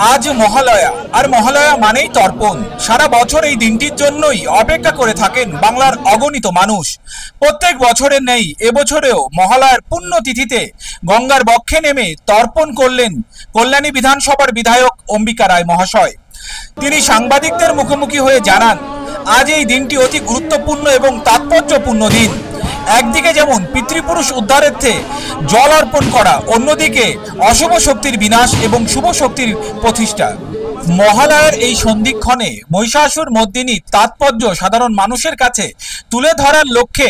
আজ মহালয়া, আর মহালয়া মানেই তর্পণ। সারা বছর এই দিনটির জন্যই অপেক্ষা করে থাকেন বাংলার অগণিত মানুষ। প্রত্যেক বছরের নেই এবছরেও মহালয়ার পুণ্যতিথিতে গঙ্গার বক্ষে নেমে তর্পণ করলেন কল্যাণী বিধানসভার বিধায়ক অম্বিকা রায় মহাশয়। তিনি সাংবাদিকদের মুখোমুখি হয়ে জানান, আজ এই দিনটি অতি গুরুত্বপূর্ণ এবং তাৎপর্যপূর্ণ দিন। একদিকে যেমন পিতৃপুরুষ উদ্ধারার্থে জল অর্পণ করা, অন্যদিকে অশুভ শক্তির বিনাশ এবং শুভ শক্তির প্রতিষ্ঠা। মহালয়ার এই সন্ধিক্ষণে মহিষাসুর মর্দিনীর তাৎপর্য সাধারণ মানুষের কাছে তুলে ধরার লক্ষ্যে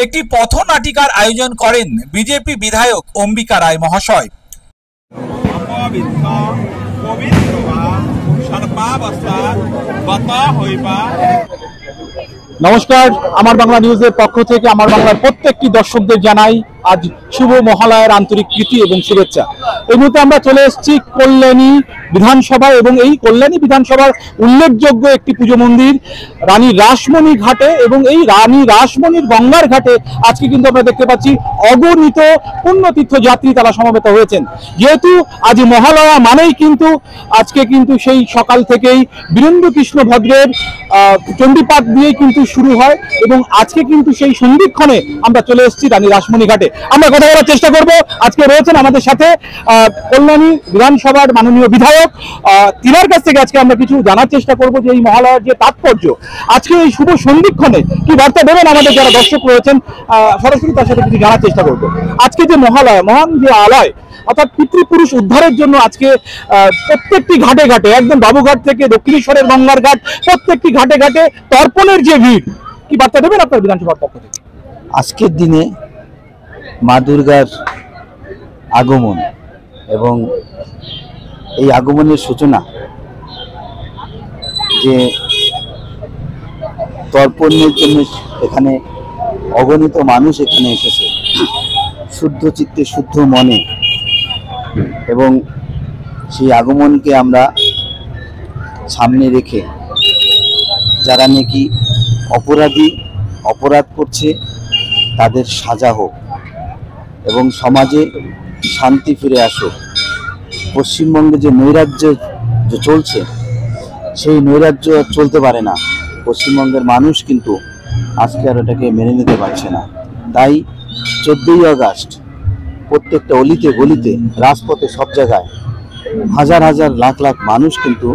একটি পথনাটিকার আয়োজন করেন বিজেপি বিধায়ক অম্বিকা রায় মহাশয়। নমস্কার, আমার বাংলা নিউজের পক্ষ থেকে আমার বাংলার প্রত্যেকটি দর্শকদের জানাই আজ শুভ মহালয়ার আন্তরিক প্রীতি এবং শুভেচ্ছা। এই মুহূর্তে আমরা চলে এসেছি কল্যাণী বিধানসভা এবং এই কল্যাণী বিধানসভার উল্লেখযোগ্য একটি পুজো মন্দির রানী রাসমণি ঘাটে, এবং এই রানী রাসমণির গঙ্গার ঘাটে আজকে কিন্তু আমরা দেখতে পাচ্ছি অগণিত পুণ্যতীর্থ যাত্রী তারা সমবেত হয়েছেন। যেহেতু আজ মহালয়া মানেই কিন্তু আজকে কিন্তু সেই সকাল থেকেই বীরেন্দ্র কৃষ্ণ ভদ্রের চণ্ডীপাঠ দিয়েই কিন্তু শুরু হয়, এবং আজকে কিন্তু সেই সন্ধিক্ষণে আমরা চলে এসেছি রানী রাসমণি ঘাটে। আমরা কথা বলার চেষ্টা করব। আজকে রয়েছেন আমাদের সাথে কল্যাণী বিধানসভার মাননীয় বিধায়ক, তিনার কাছ থেকে আজকে আমরা কিছু জানার চেষ্টা করব যে এই মহালয়ার যে তাৎপর্য, আজকে এই শুভ সন্ধিক্ষণে কি বার্তা দেবেন আমাদের যারা দর্শক রয়েছেন, সরাসরি তার সাথে কিছু জানার চেষ্টা করব। আজকে যে মহালয়া, মহান যে আলয়, অর্থাৎ পিতৃপুরুষ উদ্ধারের জন্য আজকে প্রত্যেকটি ঘাটে ঘাটে, একদম বাবুঘাট থেকে দক্ষিণেশ্বরের গঙ্গার ঘাট, প্রত্যেকটি ঘাটে ঘাটে তর্পণের যে ভিড়, কি বার্তা দেবেন আপনার বিধানসভার পক্ষ থেকে? আজকের দিনে মা দুর্গার আগমন এবং এই আগমনের সূচনা, যে তর্পণের জন্য এখানে অগণিত মানুষ এখানে এসেছে শুদ্ধ চিত্তে শুদ্ধ মনে, এবং সেই আগমনকে আমরা সামনে রেখে যারা নাকি অপরাধ করছে তাদের সাজা হোক এবং সমাজে শান্তি ফিরে আসুক। পশ্চিমবঙ্গে যে নৈরাজ্য যে চলছে, সেই নৈরাজ্য চলতে পারে না। পশ্চিমবঙ্গের মানুষ কিন্তু আজকে আর ওটাকে মেনে নিতে পারছে না। তাই 14ই আগস্ট প্রত্যেকটা অলিতে গলিতে, রাজপথে, সব জায়গায় হাজার হাজার লাখ লাখ মানুষ কিন্তু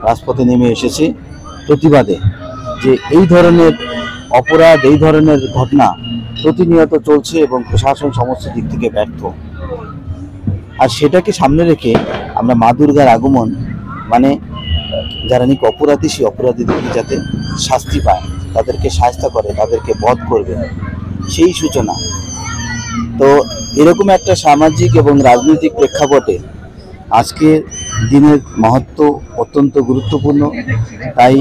রাজপথে নেমে এসেছে প্রতিবাদে, যে এই ধরনের অপরাধ, এই ধরনের ঘটনা প্রতিনিয়ত চলছে এবং প্রশাসন সমস্ত দিক থেকে ব্যর্থ। আর সেটাকে সামনে রেখে আমরা মা দুর্গার আগমন, মানে যারা নাকি অপরাধী, সেই অপরাধীদের যাতে শাস্তি পায়, তাদেরকে শাস্তি করে, তাদেরকে বধ করবে, সেই সূচনা। তো এরকম একটা সামাজিক এবং রাজনৈতিক প্রেক্ষাপটে আজকের দিনের মাহাত্ম্য অত্যন্ত গুরুত্বপূর্ণ। তাই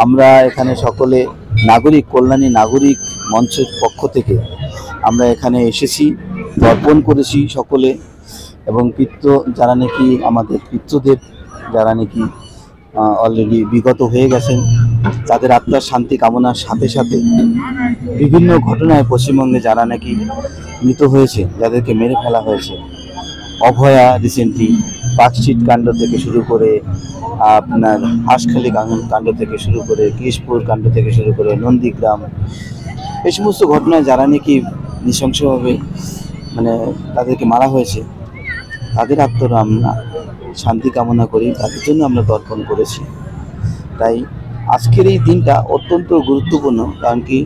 আমরা এখানে সকলে কল্যাণী নাগরিক মঞ্চের পক্ষ থেকে আমরা এখানে এসেছি, তর্পণ করেছি সকলে, এবং যারা নাকি আমাদের পিতৃদেব, যারা নাকি অলরেডি বিগত হয়ে গেছেন, তাদের আত্মার শান্তি কামনার সাথে সাথে বিভিন্ন ঘটনায় পশ্চিমবঙ্গে যারা নাকি মৃত হয়েছে, যাদেরকে মেরে ফেলা হয়েছে, অভয়া রিসেন্টলি, পার্কস্ট্রিট কাণ্ড থেকে শুরু করে, আপনার হাঁসখালি কাণ্ড থেকে শুরু করে, কেশপুর কাণ্ড থেকে শুরু করে নন্দীগ্রাম, এই সমস্ত ঘটনায় যারা নাকি নৃশংসভাবে তাদেরকে মারা হয়েছে, তাদের আত্মার আমরা শান্তি কামনা করি, তাদের জন্য আমরা তর্পণ করেছি। তাই আজকের এই দিনটা অত্যন্ত গুরুত্বপূর্ণ, কারণ কি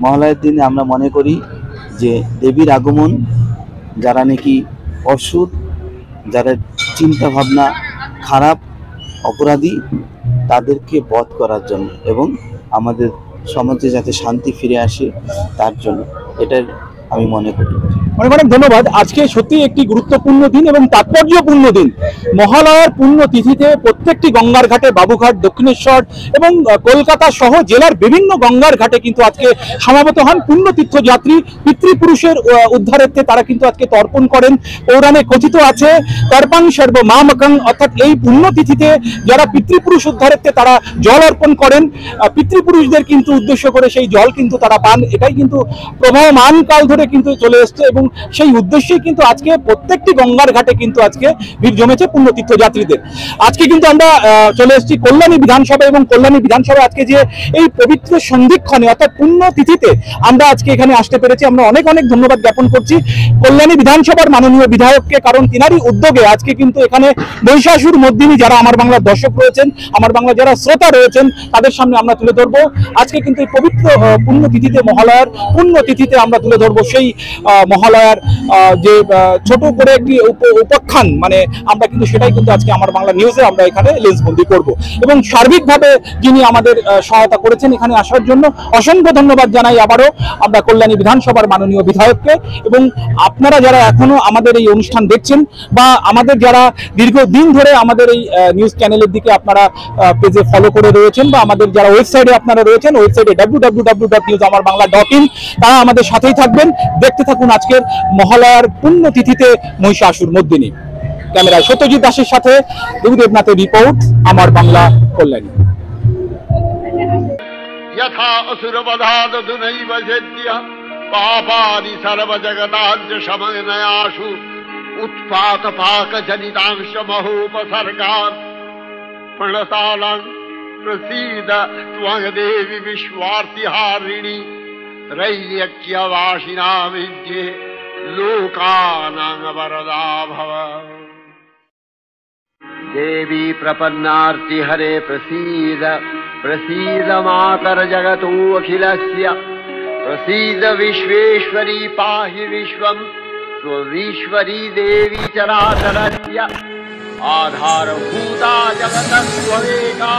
মহালয়ার দিনে আমরা মনে করি যে দেবীর আগমন, যারা নাকি অসুর, যারা চিন্তা ভাবনা খারাপ, অপরাধী, তাদেরকে বধ করার জন্য এবং আমাদের সমাজে যাতে শান্তি ফিরে আসে তার জন্য, এটার আমি মনে করি। অনেক অনেক ধন্যবাদ। আজকে সত্যি একটি গুরুত্বপূর্ণ দিন এবং তাৎপর্যপূর্ণ দিন। মহালয়ার পুণ্য তিথিতে প্রত্যেকটি গঙ্গার ঘাটে, বাবুঘাট, দক্ষিণেশ্বর এবং কলকাতা সহ জেলার বিভিন্ন গঙ্গার ঘাটে কিন্তু আজকে সমাবেত হন পুণ্যতীর্থ যাত্রী। পিতৃপুরুষের উদ্ধারার্থে তারা কিন্তু আজকে তর্পণ করেন। পৌরাণে কথিত আছে তর্পণ সর্ব মামকং, অর্থাৎ এই পুণ্যতিথিতে যারা পিতৃপুরুষ উদ্ধারার্থে তারা জল অর্পণ করেন, পিতৃপুরুষদের কিন্তু উদ্দেশ্য করে সেই জল কিন্তু তারা পান। এটাই কিন্তু প্রবাহমান কাল ধরে কিন্তু চলে এসছে এবং সেই উদ্দেশ্যেই কিন্তু আজকে প্রত্যেকটি গঙ্গার ঘাটে কিন্তু আজকে ভিড় জমেছে পুণ্য তীর্থযাত্রীদের। আজকে কিন্তু আমরা চলে এসেছি কল্যাণী বিধানসভা, এবং কল্যাণী বিধানসভা আজকে যে এই পবিত্র সন্ধিক্ষণে অর্থাৎ পুণ্য তিথিতে আমরা আজকে এখানে আসতে পেরেছি, আমরা অনেক অনেক ধন্যবাদ জ্ঞাপন করছি কল্যাণী বিধানসভার মাননীয় বিধায়ককে, কারণ তিনারই উদ্যোগে আজকে কিন্তু এখানে মহিষাসুর মর্দিনী যারা আমার বাংলার দর্শক রয়েছেন, আমার বাংলা যারা শ্রোতা রয়েছেন, তাদের সামনে আমরা তুলে ধরবো আজকে কিন্তু এই পবিত্র পুণ্যতিথিতে, মহালয়ার পুণ্যতিথিতে আমরা তুলে ধরবো সেই মহালয়ার যে ছোট করে একটি উপাখ্যান, মানে আমরা কিন্তু সেটাই কিন্তু আজকে আমার বাংলা নিউজে আমরা এখানে লেন্সবন্দি করব। এবং সার্বিকভাবে যিনি আমাদের সহায়তা করেছেন এখানে আসার জন্য অসংখ্য ধন্যবাদ জানাই আবারও আমরা কল্যাণী বিধানসভার মাননীয় বিধায়ককে। এবং আপনারা যারা এখনো আমাদের এই অনুষ্ঠান দেখছেন, বা আমাদের যারা দীর্ঘদিন ধরে আমাদের এই নিউজ চ্যানেলের দিকে আপনারা পেজে ফলো করে রয়েছেন, বা আমাদের যারা ওয়েবসাইটে আপনারা রয়েছেন, ওয়েবসাইটে www.newsamarBangla.in, তারা আমাদের সাথেই থাকবেন, দেখতে থাকুন আজকের মহালয়ার পুণ্যতিথিতে মহিষাসুর মর্দিনী। ক্যামেরায় সত্যজিৎ দাসের সাথে দেবদেবনাথের রিপোর্ট, আমার বাংলা, কল্যাণী। यथा असुरवधादधुनैव सेद्य पापानि सर्वजगताञ्च शमनयाशु उत्पातपाकजनितांश महोपसर्गात् प्रणतानां प्रसीद त्वं देवि विश्वार्तिहारिणि त्रैलोक्यवासिनां विद्ये लोकानां वरदा भव। देवी प्रपन्नार्ति हरे प्रसीद, प्रसीद मातर जगतो अखिलस्य, प्रसीद विश्वेश्वरी पाहि विश्वं, स्वविश्वरी देवी चराचरस्य, आधारभूता जगतस्त्वमेका।